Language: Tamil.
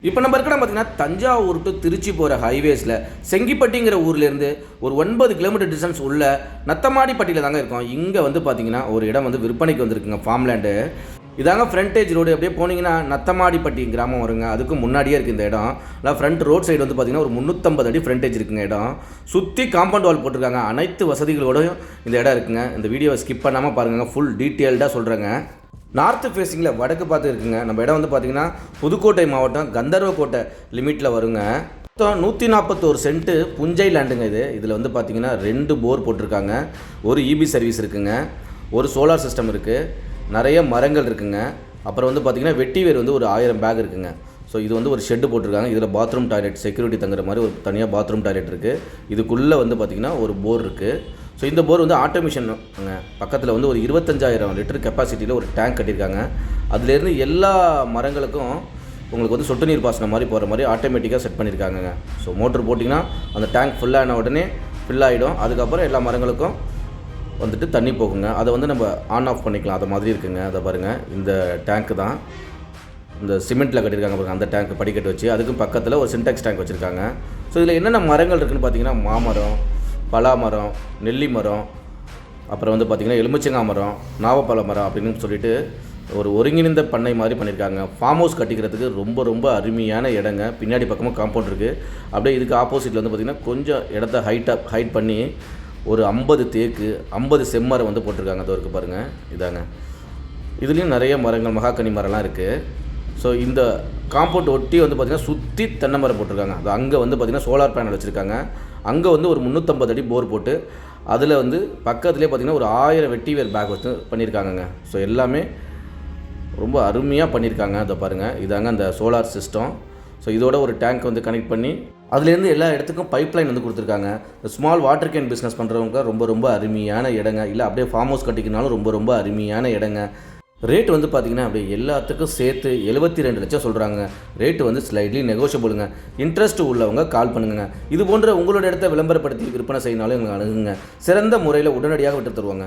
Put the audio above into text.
இப்போ நம்ம இருக்கிற பார்த்தீங்கன்னா தஞ்சாவூர் டு திருச்சி போகிற ஹைவேஸில் செங்கிப்பட்டிங்கிற ஊர்லேருந்து ஒரு 9 கிலோமீட்டர் டிஸ்டன்ஸ் உள்ள நத்தமாடிப்பட்டியில் தாங்க இருக்கோம். இங்கே வந்து பார்த்தீங்கன்னா ஒரு இடம் வந்து விற்பனைக்கு வந்திருக்குங்க, ஃபார்ம்லேண்டு. இதாங்க ஃப்ரண்டேஜ் ரோடு. அப்படியே போனீங்கன்னா நத்தமாடிப்பட்டி கிராமம் வருங்க. அதுக்கு முன்னாடியே இருக்குது இந்த இடம். இல்லை ஃப்ரண்ட் ரோட் சைடு வந்து பார்த்தீங்கன்னா ஒரு 350 அடி ஃப்ரண்டேஜ் இருக்குங்க இடம். சுற்றி காம்பவுண்ட் வால் போட்டிருக்காங்க. அனைத்து வசதிகளோடையும் இந்த இடம் இருக்குங்க. இந்த வீடியோவை ஸ்கிப் பண்ணாமல் பாருங்கள், ஃபுல் டீட்டெயில்டாக சொல்கிறேங்க. நார்த்து ஃபேஸிங்கில் வடக்கு பார்த்து இருக்குங்க. நம்ம இடம் வந்து பார்த்திங்கன்னா புதுக்கோட்டை மாவட்டம் கந்தர்வக்கோட்டை லிமிட்டில் வருங்க. மொத்தம் 141 சென்ட்டு புஞ்சை லேண்டுங்க இது. இதில் வந்து பார்த்திங்கன்னா 2 போர் போட்டிருக்காங்க, ஒரு இபி சர்வீஸ் இருக்குங்க, ஒரு சோலார் சிஸ்டம் இருக்குது, நிறைய மரங்கள் இருக்குங்க. அப்புறம் வந்து பார்த்திங்கன்னா வெட்டி வேர் வந்து ஒரு 1000 பேக் இருக்குங்க. ஸோ இது வந்து ஒரு ஷெட்டு போட்டிருக்காங்க. இதில் பாத்ரூம் டாய்லெட், செக்யூரிட்டி தங்குற மாதிரி ஒரு தனியாக பாத்ரூம் டாய்லெட் இருக்குது. இதுக்குள்ளே வந்து பார்த்திங்கன்னா ஒரு போர் இருக்குது. ஸோ இந்த போர் வந்து ஆட்டோமேஷனுங்க. பக்கத்தில் வந்து ஒரு 25,000 லிட்டர் கெப்பாசிட்டியில் ஒரு டேங்க் கட்டியிருக்காங்க. அதுலேருந்து எல்லா மரங்களுக்கும் உங்களுக்கு வந்து சொட்டு நீர் பாசனம் மாதிரி போகிற மாதிரி ஆட்டோமேட்டிக்காக செட் பண்ணியிருக்காங்க. ஸோ மோட்ரு போட்டிங்கன்னா அந்த டேங்க் ஃபுல்லான உடனே ஃபில் ஆகிடும். அதுக்கப்புறம் எல்லா மரங்களுக்கும் வந்துட்டு தண்ணி போகுங்க. அதை வந்து நம்ம ஆன் ஆஃப் பண்ணிக்கலாம். அது மாதிரி இருக்குங்க. அதை பாருங்கள், இந்த டேங்க்கு தான் இந்த சிமெண்ட்டில் கட்டியிருக்காங்க பாருங்கள், அந்த டேங்க் படிக்கட்டு வச்சு. அதுக்கும் பக்கத்தில் ஒரு சின்டெக்ஸ் டேங்க் வச்சுருக்காங்க. ஸோ இதில் என்னென்ன மரங்கள் இருக்குதுன்னு பார்த்தீங்கன்னா மாமரம், பலாமரம், நெல்லி மரம், அப்புறம் வந்து பார்த்திங்கன்னா எலுமிச்சங்காய் மரம், நாவப்பழ மரம் அப்படின்னு சொல்லிட்டு ஒரு ஒருங்கிணைந்த பண்ணை மாதிரி பண்ணியிருக்காங்க. ஃபார்ம் ஹவுஸ் கட்டிக்கிறதுக்கு ரொம்ப ரொம்ப அருமையான இடங்க. பின்னாடி பக்கமாக காம்பவுண்ட் இருக்குது. அப்படியே இதுக்கு ஆப்போசிட்டில் வந்து பார்த்திங்கன்னா கொஞ்சம் இடத்த ஹைட் பண்ணி ஒரு 50 தேக்கு, 50 செம்மரம் வந்து போட்டிருக்காங்க. அது இருக்குது பாருங்கள், இதாங்க. இதுலேயும் நிறைய மரங்கள், மகாக்கனி மரம்லாம் இருக்குது. ஸோ இந்த காம்பவுண்ட் ஒட்டி வந்து பார்த்திங்கன்னா சுற்றி தென்னை மரம் போட்டிருக்காங்க. அது அங்கே வந்து பார்த்திங்கன்னா சோலார் பேனல் வச்சுருக்காங்க. அங்கே வந்து ஒரு 350 அடி போர் போட்டு அதில் வந்து பக்கத்துலேயே பார்த்திங்கன்னா ஒரு 1000 வெட்டி வேர் பேக் வச்சு பண்ணியிருக்காங்கங்க. ஸோ எல்லாமே ரொம்ப அருமையாக பண்ணியிருக்காங்க. அதை பாருங்கள், இதாங்க அந்த சோலார் சிஸ்டம். ஸோ இதோட ஒரு டேங்க் வந்து கனெக்ட் பண்ணி அதுலேருந்து எல்லா இடத்துக்கும் பைப் லைன் வந்து கொடுத்துருக்காங்க. ஸ்மால் வாட்டர் கேன் பிஸ்னஸ் பண்ணுறவங்க ரொம்ப ரொம்ப அருமையான இடங்க. இல்லை அப்படியே ஃபார்ம் ஹவுஸ் கட்டிக்கினாலும் ரொம்ப ரொம்ப அருமையான இடங்க. ரேட் வந்து பார்த்திங்கன்னா அப்படியே எல்லாத்துக்கும் சேர்த்து 72 லட்சம் சொல்கிறாங்க. ரேட்டு வந்து ஸ்லைட்லி நெகோஷியபிளுங்க. இன்ட்ரெஸ்ட் உள்ளவங்க கால் பண்ணுங்க. இது போன்ற உங்களோட இடத்த விளம்பரப்படுத்தி விற்பனை செய்யினாலும் எங்களுக்கு அணுகுங்க. சிறந்த முறையில் உடனடியாக விட்டு தருவாங்க.